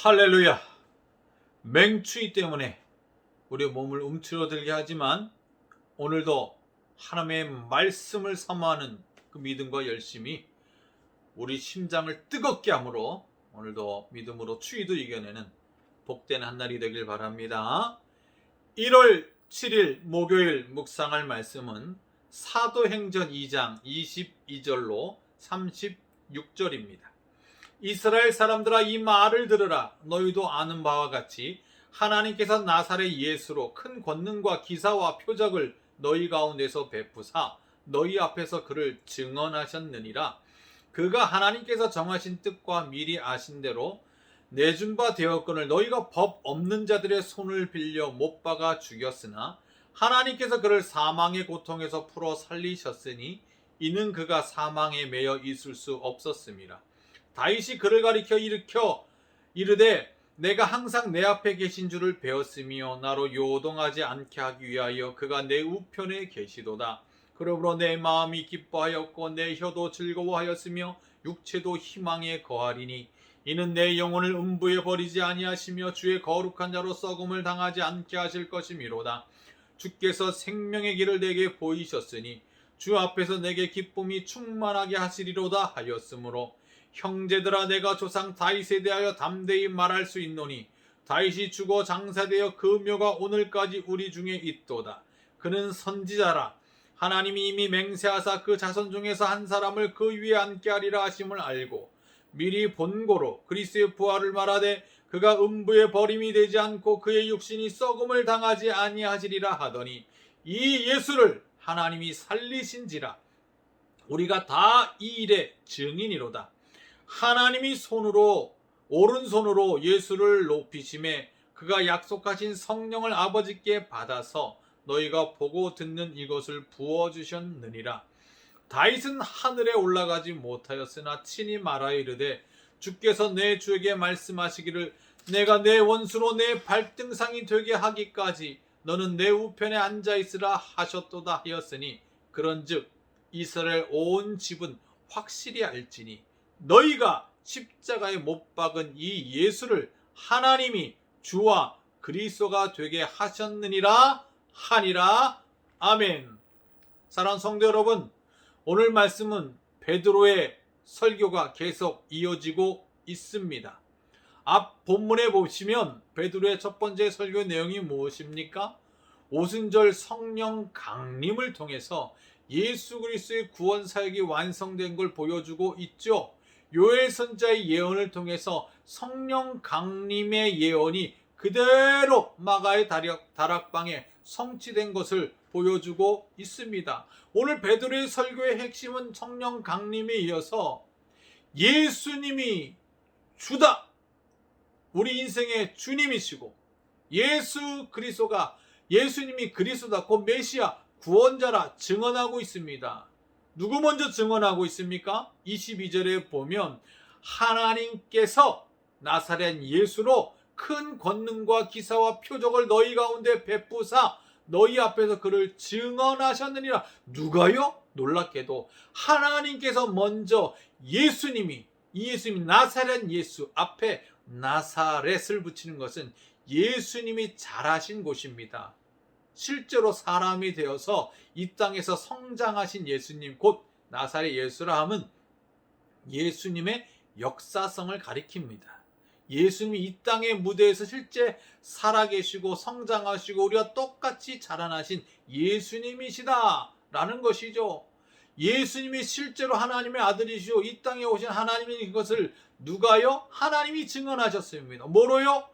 할렐루야. 맹추위 때문에 우리 몸을 움츠러들게 하지만 오늘도 하나님의 말씀을 사모하는 그 믿음과 열심이 우리 심장을 뜨겁게 하므로 오늘도 믿음으로 추위도 이겨내는 복된 한 날이 되길 바랍니다. 1월 7일 목요일 묵상할 말씀은 사도행전 2장 22절로 36절입니다. 이스라엘 사람들아, 이 말을 들으라. 너희도 아는 바와 같이 하나님께서 나사렛 예수로 큰 권능과 기사와 표적을 너희 가운데서 베푸사 너희 앞에서 그를 증언하셨느니라. 그가 하나님께서 정하신 뜻과 미리 아신 대로 내준 바 되었거늘 너희가 법 없는 자들의 손을 빌려 못 박아 죽였으나 하나님께서 그를 사망의 고통에서 풀어 살리셨으니 이는 그가 사망에 매여 있을 수 없었음이라. 다윗이 그를 가리켜 일으켜 이르되 내가 항상 내 앞에 계신 줄을 배웠으며 나로 요동하지 않게 하기 위하여 그가 내 우편에 계시도다. 그러므로 내 마음이 기뻐하였고 내 혀도 즐거워하였으며 육체도 희망에 거하리니 이는 내 영혼을 음부에 버리지 아니하시며 주의 거룩한 자로 썩음을 당하지 않게 하실 것이미로다. 주께서 생명의 길을 내게 보이셨으니 주 앞에서 내게 기쁨이 충만하게 하시리로다 하였으므로 형제들아, 내가 조상 다윗에 대하여 담대히 말할 수 있노니 다윗이 죽어 장사되어 그 묘가 오늘까지 우리 중에 있도다. 그는 선지자라. 하나님이 이미 맹세하사 그 자손 중에서 한 사람을 그 위에 앉게 하리라 하심을 알고 미리 본고로 그리스도의 부활을 말하되 그가 음부에 버림이 되지 않고 그의 육신이 썩음을 당하지 아니하시리라 하더니 이 예수를 하나님이 살리신지라. 우리가 다 이 일의 증인이로다. 하나님이 오른손으로 예수를 높이심에 그가 약속하신 성령을 아버지께 받아서 너희가 보고 듣는 이것을 부어주셨느니라. 다윗은 하늘에 올라가지 못하였으나 친히 말하여 이르되 주께서 내 주에게 말씀하시기를 내가 내 원수로 내 발등상이 되게 하기까지 너는 내 우편에 앉아있으라 하셨도다 하였으니 그런즉 이스라엘 온 집은 확실히 알지니 너희가 십자가에 못 박은 이 예수를 하나님이 주와 그리스도가 되게 하셨느니라 하니라. 아멘. 사랑하는 성도 여러분, 오늘 말씀은 베드로의 설교가 계속 이어지고 있습니다. 앞 본문에 보시면 베드로의 첫 번째 설교 내용이 무엇입니까? 오순절 성령 강림을 통해서 예수 그리스도의 구원 사역이 완성된 걸 보여주고 있죠. 요엘 선지자의 예언을 통해서 성령 강림의 예언이 그대로 마가의 다락방에 성취된 것을 보여주고 있습니다. 오늘 베드로의 설교의 핵심은 성령 강림에 이어서 예수님이 주다, 우리 인생의 주님이시고 예수 그리스도가 예수님이 그리스도다, 곧 메시아 구원자라 증언하고 있습니다. 누구 먼저 증언하고 있습니까? 22절에 보면 하나님께서 나사렛 예수로 큰 권능과 기사와 표적을 너희 가운데 베푸사 너희 앞에서 그를 증언하셨느니라. 누가요? 놀랍게도 하나님께서 먼저 예수님이 나사렛 예수 앞에 나사렛을 붙이는 것은 예수님이 잘하신 곳입니다. 실제로 사람이 되어서 이 땅에서 성장하신 예수님, 곧 나사렛 예수라 함은 예수님의 역사성을 가리킵니다. 예수님이 이 땅의 무대에서 실제 살아계시고 성장하시고 우리와 똑같이 자라나신 예수님이시다라는 것이죠. 예수님이 실제로 하나님의 아들이시오 이 땅에 오신 하나님인 것을 누가요? 하나님이 증언하셨습니다. 뭐로요?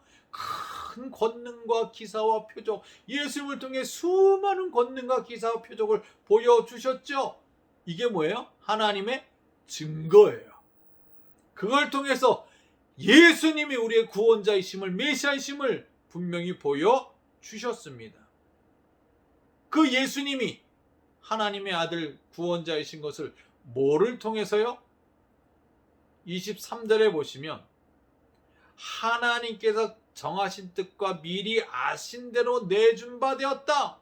큰 권능과 기사와 표적, 예수님을 통해 수많은 권능과 기사와 표적을 보여주셨죠. 이게 뭐예요? 하나님의 증거예요. 그걸 통해서 예수님이 우리의 구원자이심을, 메시아이심을 분명히 보여주셨습니다. 그 예수님이 하나님의 아들 구원자이신 것을 뭐를 통해서요? 23절에 보시면 하나님께서 정하신 뜻과 미리 아신 대로 내준 바 되었다.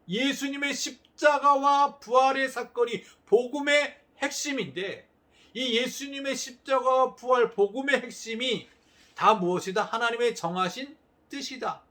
예수님의 십자가와 부활의 사건이 복음의 핵심인데 이 예수님의 십자가와 부활 복음의 핵심이 다 무엇이다? 하나님의 정하신 뜻이다.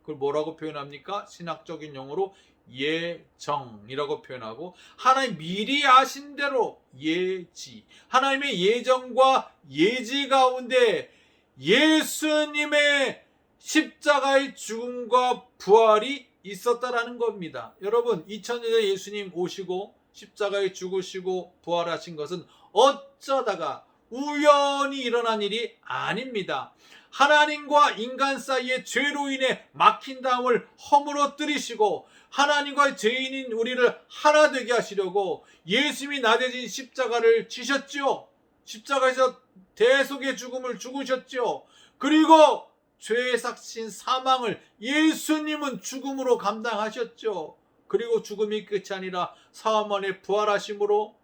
그걸 뭐라고 표현합니까? 신학적인 용어로 예정이라고 표현하고, 하나님 미리 아신 대로 예지. 하나님의 예정과 예지 가운데 예수님의 십자가의 죽음과 부활이 있었다라는 겁니다. 여러분, 2000년 전에 예수님 오시고 십자가에 죽으시고 부활하신 것은 어쩌다가 우연히 일어난 일이 아닙니다. 하나님과 인간 사이의 죄로 인해 막힌 담을 허물어뜨리시고 하나님과 죄인인 우리를 하나 되게 하시려고 예수님이 나대진 십자가를 지셨지요. 십자가에서 대속의 죽음을 죽으셨지요. 그리고 죄의 삭신 사망을 예수님은 죽음으로 감당하셨죠. 그리고 죽음이 끝이 아니라 사흘 만에 부활하심으로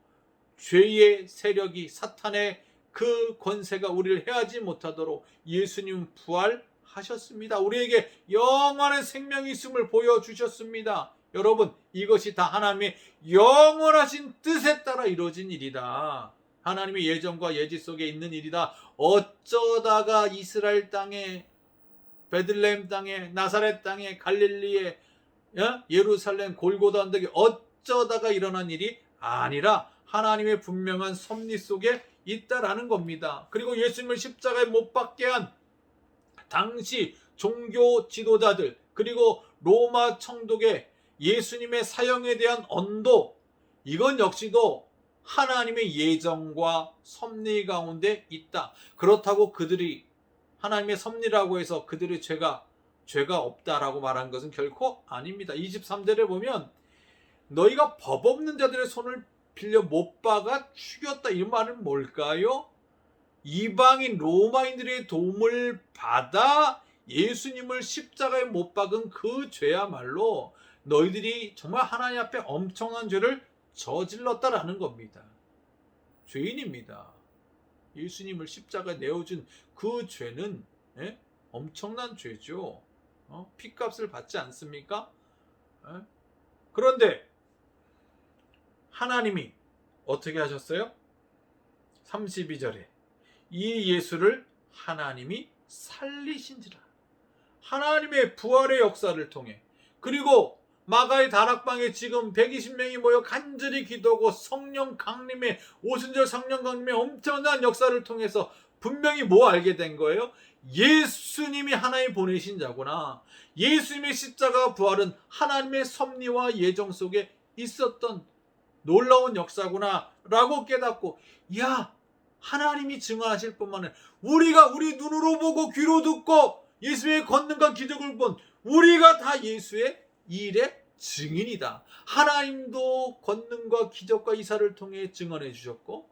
죄의 세력이, 사탄의 그 권세가 우리를 해하지 못하도록 예수님 부활하셨습니다. 우리에게 영원한 생명이 있음을 보여주셨습니다. 여러분, 이것이 다 하나님의 영원하신 뜻에 따라 이루어진 일이다. 하나님의 예정과 예지 속에 있는 일이다. 어쩌다가 이스라엘 땅에, 베들레헴 땅에, 나사렛 땅에, 갈릴리에, 예루살렘 골고다 언덕에 어쩌다가 일어난 일이 아니라 하나님의 분명한 섭리 속에 있다라는 겁니다. 그리고 예수님을 십자가에 못 박게 한 당시 종교 지도자들, 그리고 로마 청독의 예수님의 사형에 대한 언도, 이건 역시도 하나님의 예정과 섭리 가운데 있다. 그렇다고 그들이 하나님의 섭리라고 해서 그들의 죄가 없다라고 말한 것은 결코 아닙니다. 23절에 보면 너희가 법 없는 자들의 손을 빌려 못 박아 죽였다, 이 말은 뭘까요? 이방인 로마인들의 도움을 받아 예수님을 십자가에 못 박은 그 죄야말로 너희들이 정말 하나님 앞에 엄청난 죄를 저질렀다라는 겁니다. 죄인입니다. 예수님을 십자가에 내어준 그 죄는 엄청난 죄죠. 피값을 받지 않습니까? 그런데 하나님이 어떻게 하셨어요? 32절에 이 예수를 하나님이 살리신지라. 하나님의 부활의 역사를 통해, 그리고 마가의 다락방에 지금 120명이 모여 간절히 기도하고 성령 강림의, 오순절 성령 강림의 엄청난 역사를 통해서 분명히 뭐 알게 된 거예요? 예수님이 하나님 보내신 자구나. 예수님의 십자가 부활은 하나님의 섭리와 예정 속에 있었던 놀라운 역사구나 라고 깨닫고, 야, 하나님이 증언하실 뿐만 아니라 우리가 우리 눈으로 보고 귀로 듣고 예수의 권능과 기적을 본 우리가 다 예수의 일의 증인이다. 하나님도 권능과 기적과 이사를 통해 증언해 주셨고,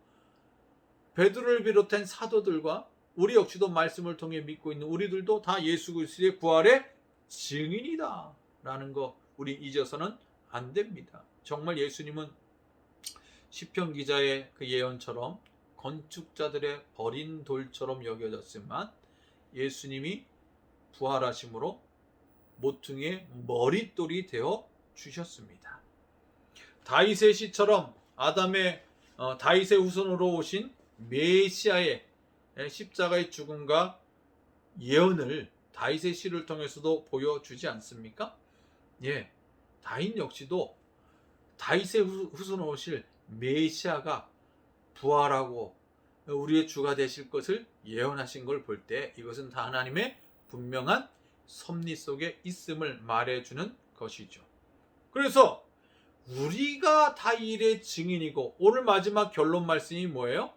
베드로를 비롯한 사도들과 우리 역시도 말씀을 통해 믿고 있는 우리들도 다 예수 그리스도의 부활의 증인이다 라는 거 우리 잊어서는 안 됩니다. 정말 예수님은 시편 기자의 그 예언처럼 건축자들의 버린 돌처럼 여겨졌지만 예수님이 부활하심으로 모퉁이의 머릿돌이 되어 주셨습니다. 다윗의 시처럼 다윗의 후손으로 오신 메시아의 십자가의 죽음과 예언을 다윗의 시를 통해서도 보여주지 않습니까? 예, 다윗 역시도 다윗의 후손으로 오실 메시아가 부활하고 우리의 주가 되실 것을 예언하신 걸 볼 때 이것은 다 하나님의 분명한 섭리 속에 있음을 말해주는 것이죠. 그래서 우리가 다 일의 증인이고, 오늘 마지막 결론 말씀이 뭐예요?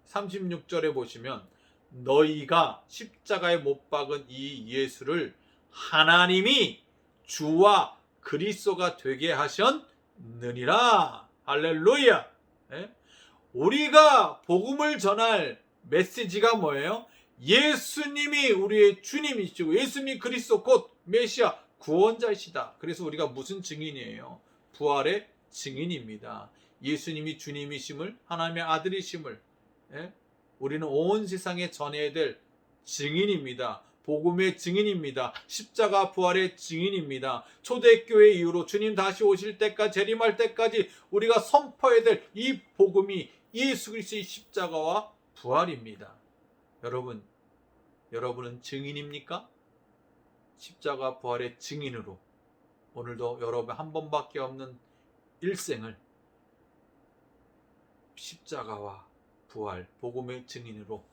36절에 보시면 너희가 십자가에 못 박은 이 예수를 하나님이 주와 그리스도가 되게 하셨느니라. 할렐루야. 우리가 복음을 전할 메시지가 뭐예요? 예수님이 우리의 주님이시고 예수님이 그리스도 곧 메시아 구원자이시다. 그래서 우리가 무슨 증인이에요? 부활의 증인입니다. 예수님이 주님이심을, 하나님의 아들이심을 우리는 온 세상에 전해야 될 증인입니다. 복음의 증인입니다. 십자가 부활의 증인입니다. 초대교회 이후로 주님 다시 오실 때까지, 재림할 때까지 우리가 선포해야 될 이 복음이 예수 그리스도의 십자가와 부활입니다. 여러분, 여러분은 증인입니까? 십자가 부활의 증인으로 오늘도 여러분 한 번밖에 없는 일생을 십자가와 부활, 복음의 증인으로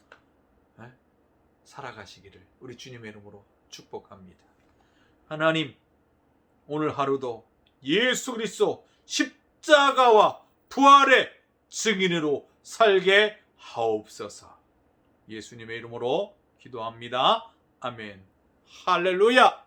살아가시기를 우리 주님의 이름으로 축복합니다. 하나님, 오늘 하루도 예수 그리스도 십자가와 부활의 증인으로 살게 하옵소서. 예수님의 이름으로 기도합니다. 아멘. 할렐루야.